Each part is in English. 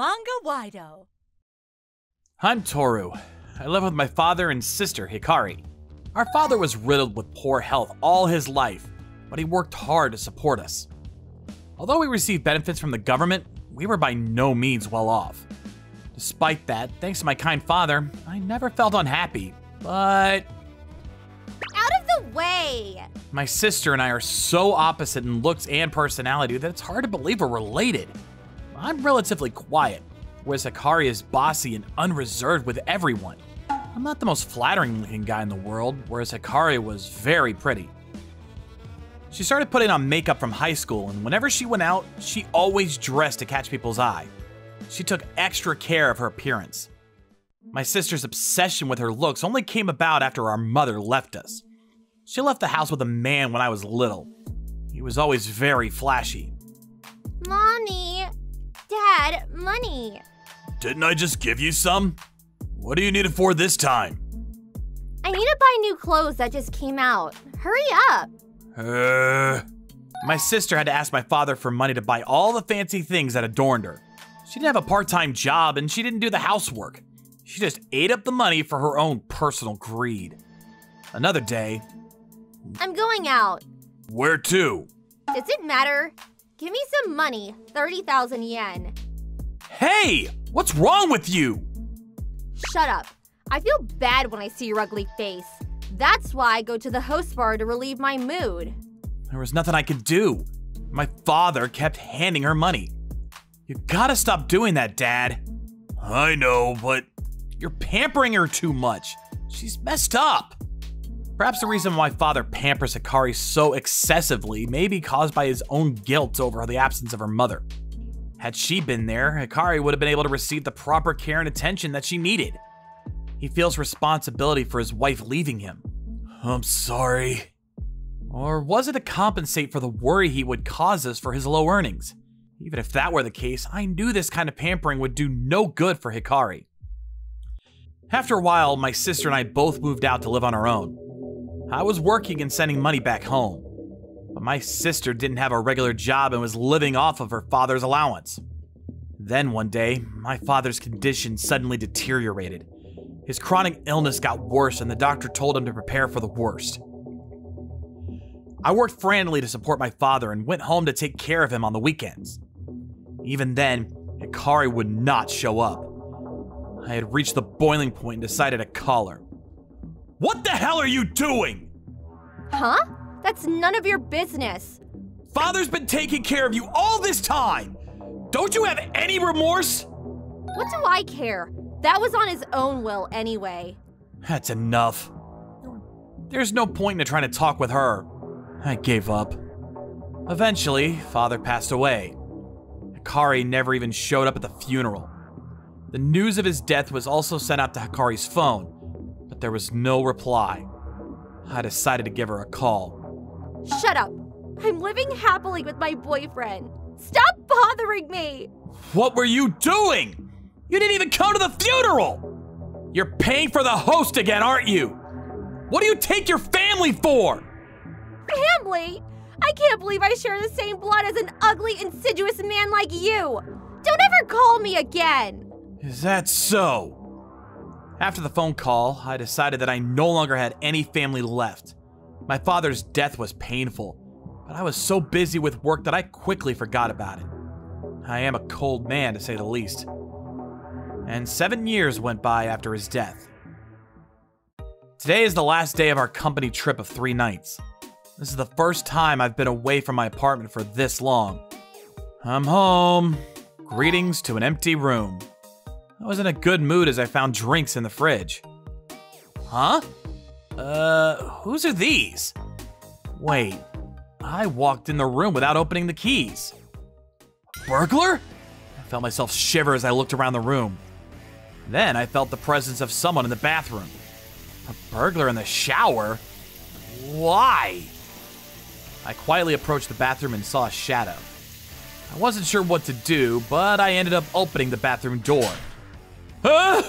Manga-Waido. I'm Toru. I live with my father and sister, Hikari. Our father was riddled with poor health all his life, but he worked hard to support us. Although we received benefits from the government, we were by no means well off. Despite that, thanks to my kind father, I never felt unhappy, but... Out of the way! My sister and I are so opposite in looks and personality that it's hard to believe we're related. I'm relatively quiet, whereas Hikari is bossy and unreserved with everyone. I'm not the most flattering looking guy in the world, whereas Hikari was very pretty. She started putting on makeup from high school, and whenever she went out, she always dressed to catch people's eye. She took extra care of her appearance. My sister's obsession with her looks only came about after our mother left us. She left the house with a man when I was little. He was always very flashy. Mommy, Dad, money. Didn't I just give you some? What do you need it for this time? I need to buy new clothes that just came out. Hurry up. My sister had to ask my father for money to buy all the fancy things that adorned her. She didn't have a part-time job and she didn't do the housework. She just ate up the money for her own personal greed. Another day... I'm going out. Where to? Does it matter? Give me some money, 30,000 yen. Hey! What's wrong with you? Shut up. I feel bad when I see your ugly face. That's why I go to the host bar to relieve my mood. There was nothing I could do. My father kept handing her money. You gotta stop doing that, Dad. I know, but you're pampering her too much. She's messed up. Perhaps the reason why father pampers Hikari so excessively may be caused by his own guilt over the absence of her mother. Had she been there, Hikari would have been able to receive the proper care and attention that she needed. He feels responsibility for his wife leaving him. I'm sorry. Or was it to compensate for the worry he would cause us for his low earnings? Even if that were the case, I knew this kind of pampering would do no good for Hikari. After a while, my sister and I both moved out to live on our own. I was working and sending money back home, but my sister didn't have a regular job and was living off of her father's allowance. Then one day, my father's condition suddenly deteriorated. His chronic illness got worse and the doctor told him to prepare for the worst. I worked frantically to support my father and went home to take care of him on the weekends. Even then, Hikari would not show up. I had reached the boiling point and decided to call her. What the hell are you doing? Huh? That's none of your business. Father's been taking care of you all this time! Don't you have any remorse? What do I care? That was on his own will anyway. That's enough. There's no point in trying to talk with her. I gave up. Eventually, father passed away. Hikari never even showed up at the funeral. The news of his death was also sent out to Hikari's phone, but there was no reply. I decided to give her a call. Shut up. I'm living happily with my boyfriend. Stop bothering me. What were you doing? You didn't even come to the funeral! You're paying for the host again, aren't you? What do you take your family for? Family? I can't believe I share the same blood as an ugly, insidious man like you. Don't ever call me again. Is that so? After the phone call, I decided that I no longer had any family left. My father's death was painful, but I was so busy with work that I quickly forgot about it. I am a cold man, to say the least. And 7 years went by after his death. Today is the last day of our company trip of 3 nights. This is the first time I've been away from my apartment for this long. I'm home. Greetings to an empty room. I was in a good mood as I found drinks in the fridge. Huh? Whose are these? Wait, I walked in the room without opening the keys. A burglar? I felt myself shiver as I looked around the room. Then I felt the presence of someone in the bathroom. A burglar in the shower? Why? I quietly approached the bathroom and saw a shadow. I wasn't sure what to do, but I ended up opening the bathroom door. Huh?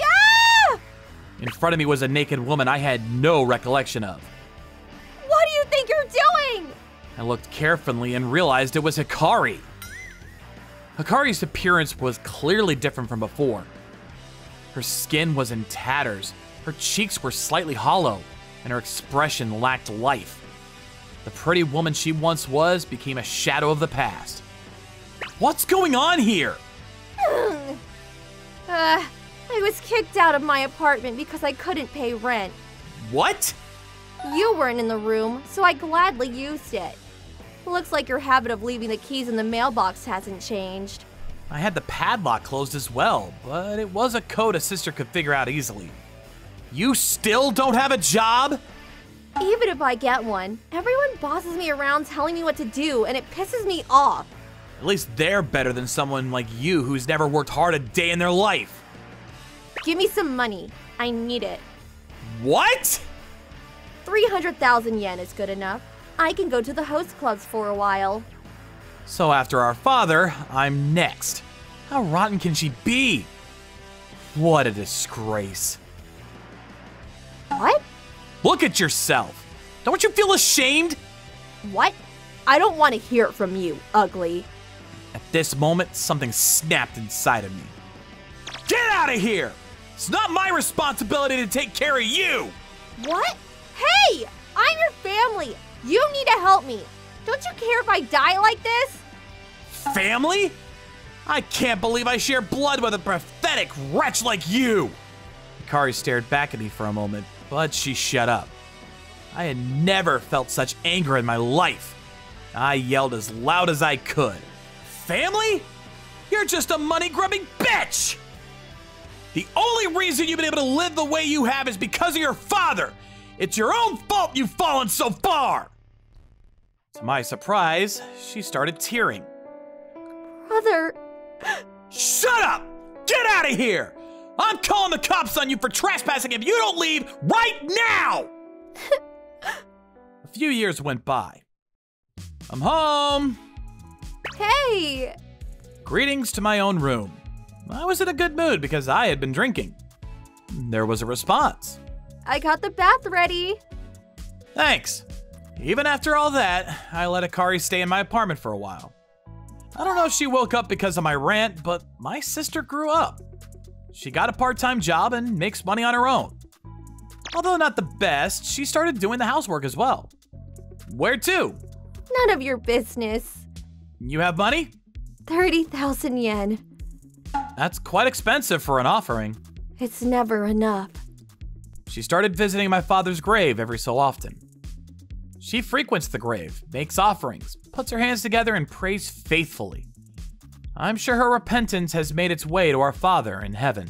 Ah! In front of me was a naked woman I had no recollection of. What do you think you're doing? I looked carefully and realized it was Hikari. Hikari's appearance was clearly different from before. Her skin was in tatters, her cheeks were slightly hollow, and her expression lacked life. The pretty woman she once was became a shadow of the past. What's going on here? I was kicked out of my apartment because I couldn't pay rent. What? You weren't in the room, so I gladly used it. Looks like your habit of leaving the keys in the mailbox hasn't changed. I had the padlock closed as well, but it was a code a sister could figure out easily. You still don't have a job? Even if I get one, everyone bosses me around telling me what to do, and it pisses me off. At least they're better than someone like you who's never worked hard a day in their life. Give me some money. I need it. What? 300,000 yen is good enough. I can go to the host clubs for a while. So after our father, I'm next. How rotten can she be? What a disgrace. What? Look at yourself. Don't you feel ashamed? What? I don't want to hear it from you, ugly. At this moment, something snapped inside of me. Get out of here! It's not my responsibility to take care of you! What? Hey! I'm your family! You need to help me! Don't you care if I die like this? Family? I can't believe I share blood with a pathetic wretch like you! Hikari stared back at me for a moment, but she shut up. I had never felt such anger in my life. I yelled as loud as I could. Family? You're just a money-grubbing bitch! The only reason you've been able to live the way you have is because of your father! It's your own fault you've fallen so far! To my surprise, she started tearing. Brother... Shut up! Get out of here! I'm calling the cops on you for trespassing if you don't leave right now! A few years went by. I'm home! Hey! Greetings to my own room. I was in a good mood because I had been drinking. There was a response. I got the bath ready. Thanks. Even after all that, I let Hikari stay in my apartment for a while. I don't know if she woke up because of my rant, but my sister grew up. She got a part-time job and makes money on her own. Although not the best, she started doing the housework as well. Where to? None of your business. You have money? 30,000 yen. That's quite expensive for an offering. It's never enough. She started visiting my father's grave every so often. She frequents the grave, makes offerings, puts her hands together, and prays faithfully. I'm sure her repentance has made its way to our Father in heaven.